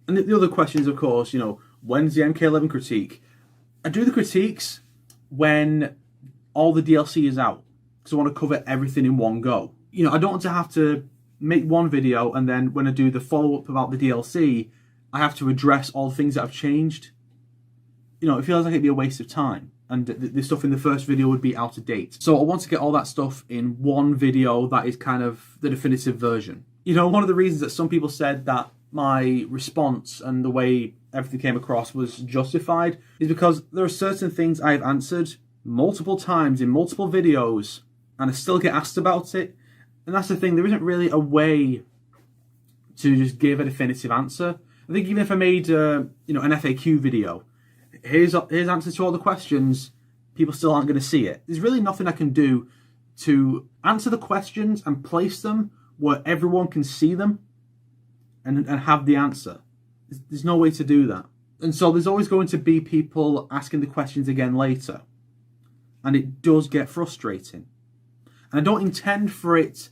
And the other question is, of course, when's the MK11 critique? I do the critiques when all the DLC is out, because I want to cover everything in one go. I don't want to have to make one video and then when I do the follow-up about the DLC, I have to address all the things that have changed. It feels like it'd be a waste of time, and the stuff in the first video would be out of date. So I want to get all that stuff in one video that is kind of the definitive version. One of the reasons that some people said that my response and the way everything came across was justified is because there are certain things I've answered multiple times in multiple videos and I still get asked about it. And that's the thing, there isn't really a way to just give a definitive answer. I think even if I made an FAQ video, here's answers to all the questions, people still aren't going to see it. There's really nothing I can do to answer the questions and place them where everyone can see them and have the answer. There's no way to do that. And so there's always going to be people asking the questions again later. And it does get frustrating. And I don't intend for it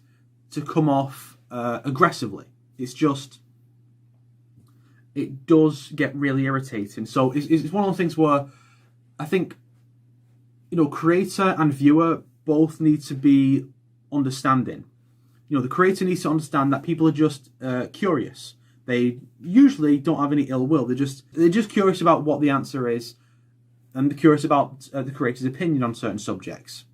to come off aggressively. It's just, it does get really irritating. So it's one of those things where I think, creator and viewer both need to be understanding. The creator needs to understand that people are just curious. They usually don't have any ill will. They're just curious about what the answer is, and they're curious about the creator's opinion on certain subjects.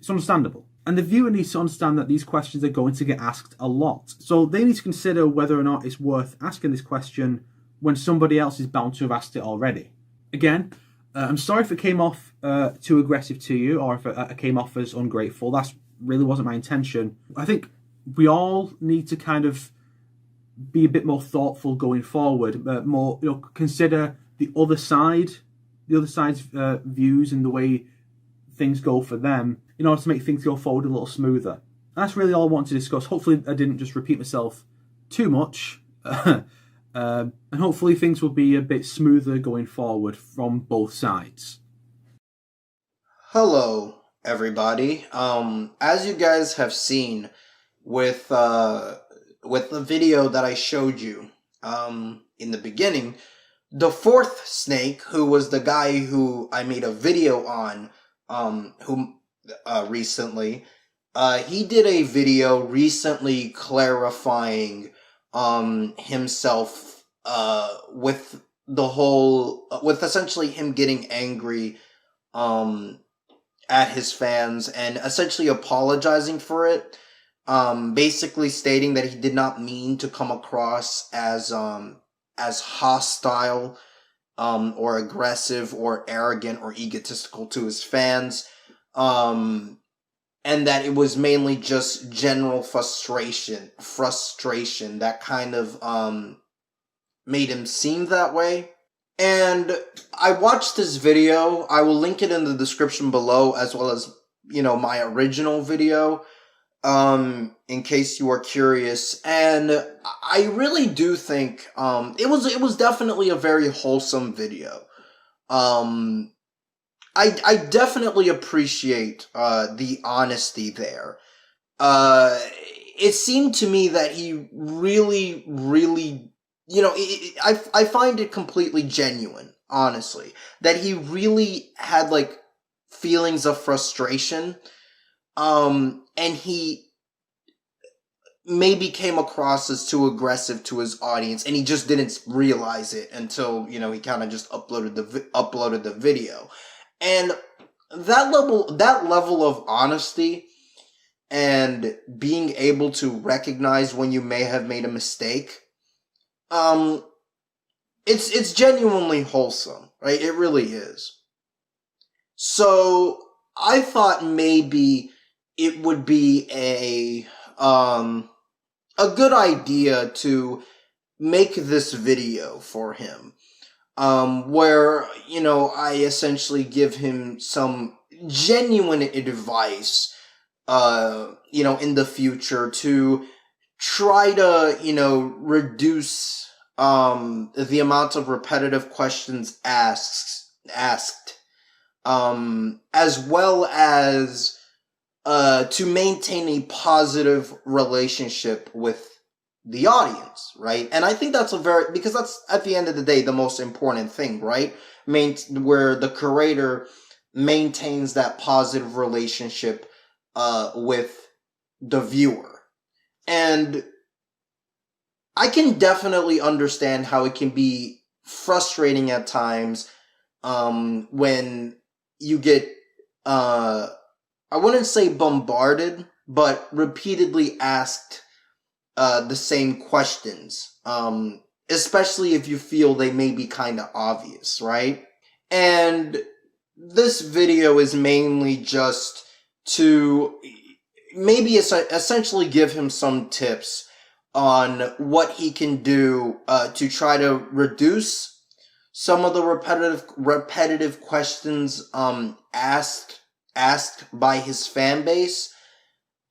It's understandable. And the viewer needs to understand that these questions are going to get asked a lot. So they need to consider whether or not it's worth asking this question when somebody else is bound to have asked it already. Again, I'm sorry if it came off too aggressive to you, or if it came off as ungrateful. That really wasn't my intention. I think we all need to kind of be a bit more thoughtful going forward, more consider the other side's views and the way things go for them in order to make things go forward a little smoother. And that's really all I wanted to discuss. Hopefully I didn't just repeat myself too much, and hopefully things will be a bit smoother going forward from both sides. Hello, everybody. As you guys have seen with the video that I showed you in the beginning, The4thSnake, who was the guy who I made a video on recently, he did a video recently clarifying himself with with essentially him getting angry at his fans and essentially apologizing for it. Basically stating that he did not mean to come across as hostile, or aggressive, or arrogant, or egotistical to his fans, and that it was mainly just general frustration that kind of made him seem that way. And I watched this video. I will link it in the description below, as well as my original video, in case you are curious. And I really do think it was definitely a very wholesome video. I definitely appreciate the honesty there. It seemed to me that he really I find it completely genuine, honestly, that he really had feelings of frustration, and he maybe came across as too aggressive to his audience, and he just didn't realize it until he kind of just uploaded the video. And that level of honesty and being able to recognize when you may have made a mistake, it's genuinely wholesome, right? It really is. So I thought maybe it would be a good idea to make this video for him, where I essentially give him some genuine advice, in the future to try to reduce the amount of repetitive questions asked, as well as to maintain a positive relationship with the audience, right? And I think that's because that's at the end of the day the most important thing, right? Where the creator maintains that positive relationship with the viewer. And I can definitely understand how it can be frustrating at times when you get I wouldn't say bombarded, but repeatedly asked the same questions, especially if you feel they may be kind of obvious, right? And this video is mainly just to maybe essentially give him some tips on what he can do to try to reduce some of the repetitive questions asked by his fan base,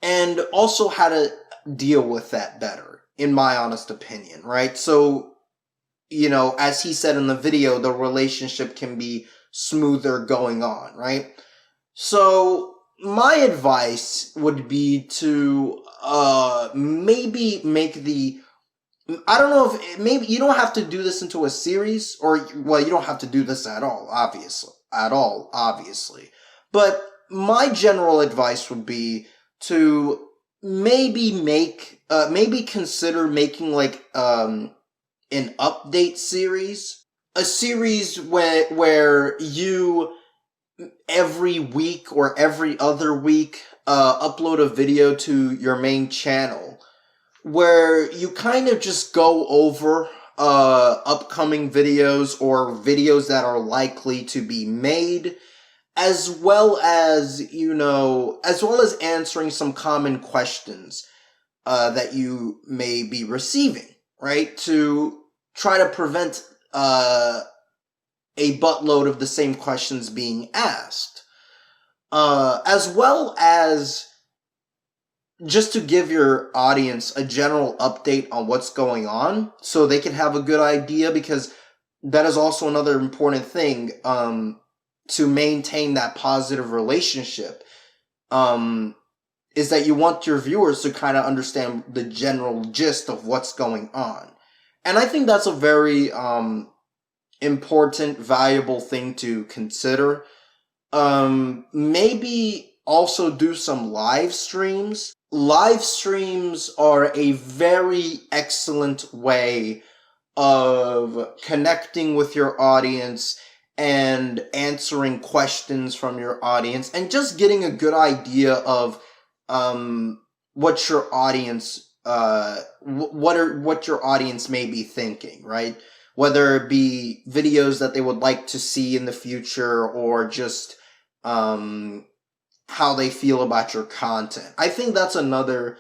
and also how to deal with that better, in my honest opinion, right? So, as he said in the video, the relationship can be smoother going on, right? So my advice would be to maybe make I don't know if maybe you don't have to do this into a series, or you don't have to do this at all, obviously. But my general advice would be to maybe consider making like an update series, a series where you every week or every other week upload a video to your main channel, where you kind of just go over upcoming videos or videos that are likely to be made, as well as answering some common questions that you may be receiving, right? To try to prevent a buttload of the same questions being asked. As well as just to give your audience a general update on what's going on, so they can have a good idea, because that is also another important thing to maintain that positive relationship, is that you want your viewers to kind of understand the general gist of what's going on. And I think that's a very important, valuable thing to consider. Maybe also do some live streams. Live streams are a very excellent way of connecting with your audience and answering questions from your audience, and just getting a good idea of what your audience what your audience may be thinking, right? Whether it be videos that they would like to see in the future, or just how they feel about your content. I think that's another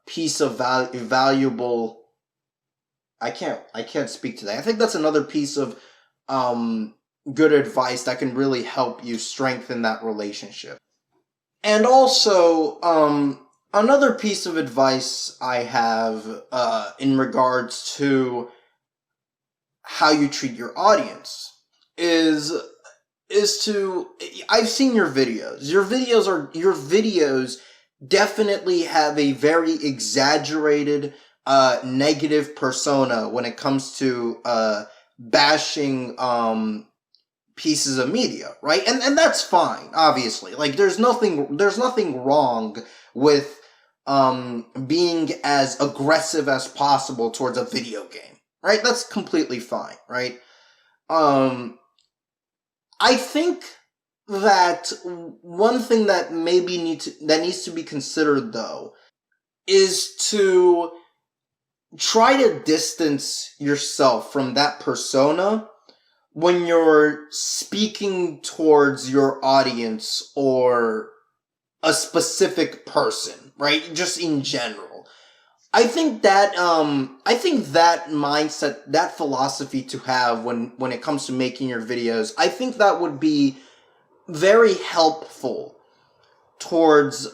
piece of valuable. I can't speak to that. I think that's another piece of good advice that can really help you strengthen that relationship. And also, another piece of advice I have in regards to how you treat your audience is to, I've seen your videos. Your videos definitely have a very exaggerated negative persona when it comes to bashing pieces of media, right? And that's fine, obviously. Like, there's nothing wrong with being as aggressive as possible towards a video game, right? That's completely fine, right? I think that one thing that needs to be considered, though, is to try to distance yourself from that persona when you're speaking towards your audience or a specific person, right? Just in general. I think that mindset, that philosophy to have when it comes to making your videos, I think that would be very helpful towards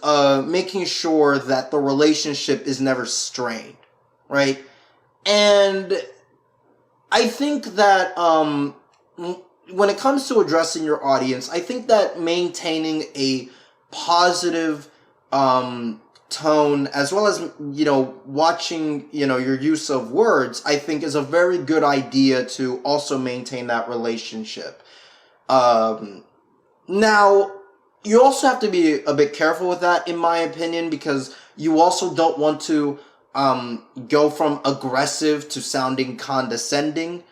making sure that the relationship is never strained, right? And I think that when it comes to addressing your audience, I think that maintaining a positive tone, as well as, watching, your use of words, I think is a very good idea to also maintain that relationship. Now, you also have to be a bit careful with that, in my opinion, because you also don't want to go from aggressive to sounding condescending,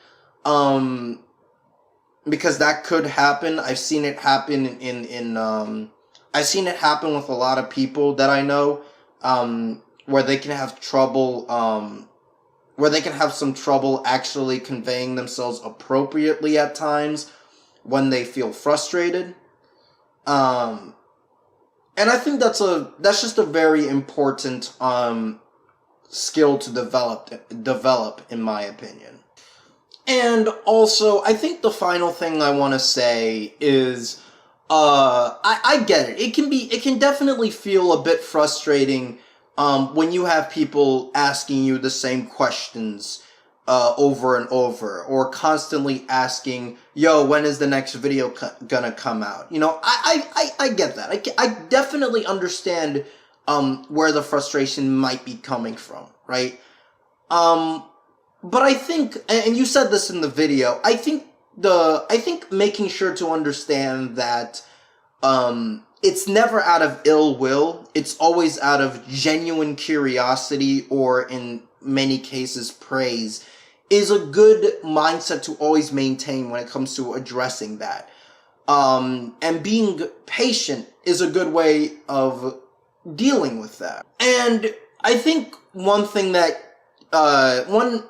because that could happen. I've seen it happen I've seen it happen with a lot of people that I know, where they can have trouble, where they can have some trouble actually conveying themselves appropriately at times when they feel frustrated. And I think that's just a very important skill to develop, in my opinion. And also, I think the final thing I want to say is, I get it. It can definitely feel a bit frustrating, when you have people asking you the same questions, over and over, or constantly asking, yo, when is the next video gonna come out? I get that. I definitely understand, where the frustration might be coming from, right? But I think, and you said this in the video, I think making sure to understand that, it's never out of ill will. It's always out of genuine curiosity, or in many cases, praise, is a good mindset to always maintain when it comes to addressing that. And being patient is a good way of dealing with that. And I think one thing that, one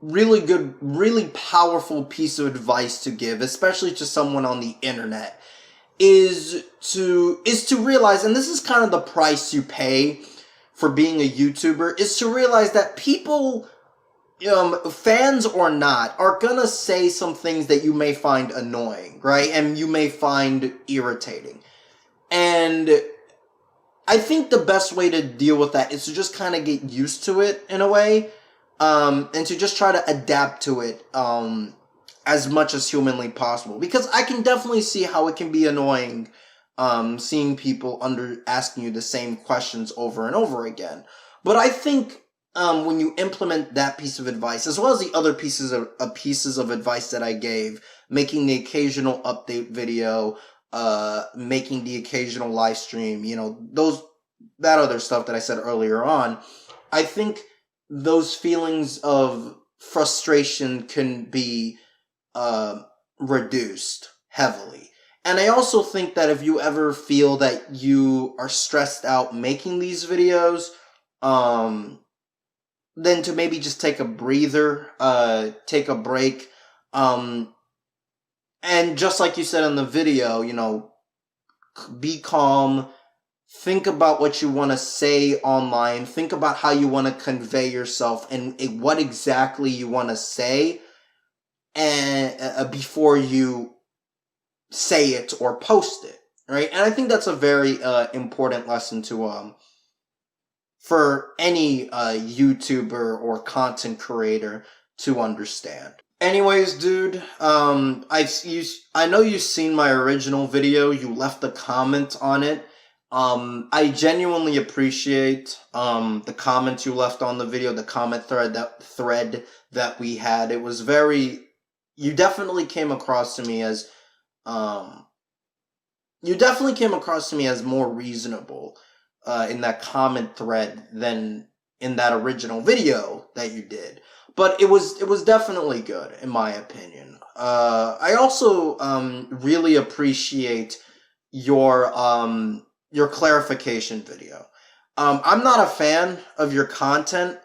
really good, really powerful piece of advice to give, especially to someone on the internet, is to realize, and this is kind of the price you pay for being a YouTuber, is to realize that people, fans or not, are gonna say some things that you may find annoying, right? And you may find irritating. And I think the best way to deal with that is to just kind of get used to it in a way, and to just try to adapt to it, as much as humanly possible. Because I can definitely see how it can be annoying, seeing people asking you the same questions over and over again. But I think, when you implement that piece of advice, as well as the other pieces of advice that I gave, making the occasional update video, making the occasional live stream, that other stuff that I said earlier on, I think those feelings of frustration can be reduced heavily. And I also think that if you ever feel that you are stressed out making these videos, then to maybe just take a breather, take a break, and just like you said in the video, be calm, think about what you want to say online, think about how you want to convey yourself, and what exactly you want to say, and before you say it or post it, right? And I think that's a very important lesson to for any YouTuber or content creator to understand. Anyways, dude, I know you've seen my original video. You left a comment on it. I genuinely appreciate the comments you left on the video, the comment thread that we had. It was you definitely came across to me as more reasonable in that comment thread than in that original video that you did. But it was definitely good, in my opinion. I also really appreciate your clarification video. I'm not a fan of your content.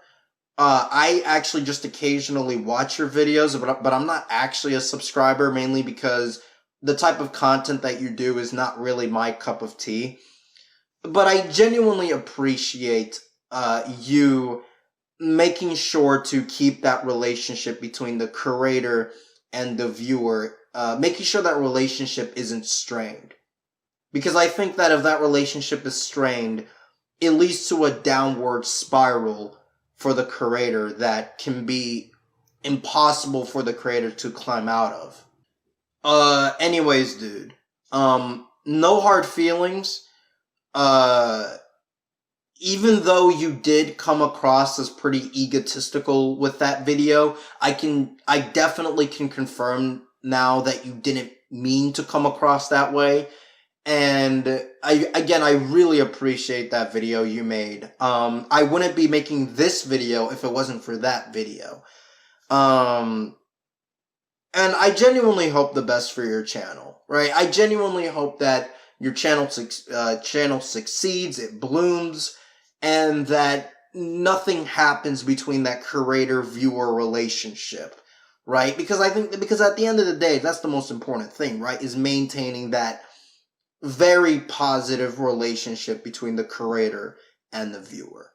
I actually just occasionally watch your videos, but I'm not actually a subscriber, mainly because the type of content that you do is not really my cup of tea. But I genuinely appreciate you making sure to keep that relationship between the creator and the viewer, making sure that relationship isn't strained. Because I think that if that relationship is strained, it leads to a downward spiral for the creator that can be impossible for the creator to climb out of. Anyways, dude, no hard feelings. even though you did come across as pretty egotistical with that video, I definitely can confirm now that you didn't mean to come across that way. And I really appreciate that video you made. I wouldn't be making this video if it wasn't for that video. And I genuinely hope the best for your channel, right? I genuinely hope that your channel succeeds, it blooms, and that nothing happens between that creator-viewer relationship, right? Because at the end of the day, that's the most important thing, right? Is maintaining that very positive relationship between the creator and the viewer.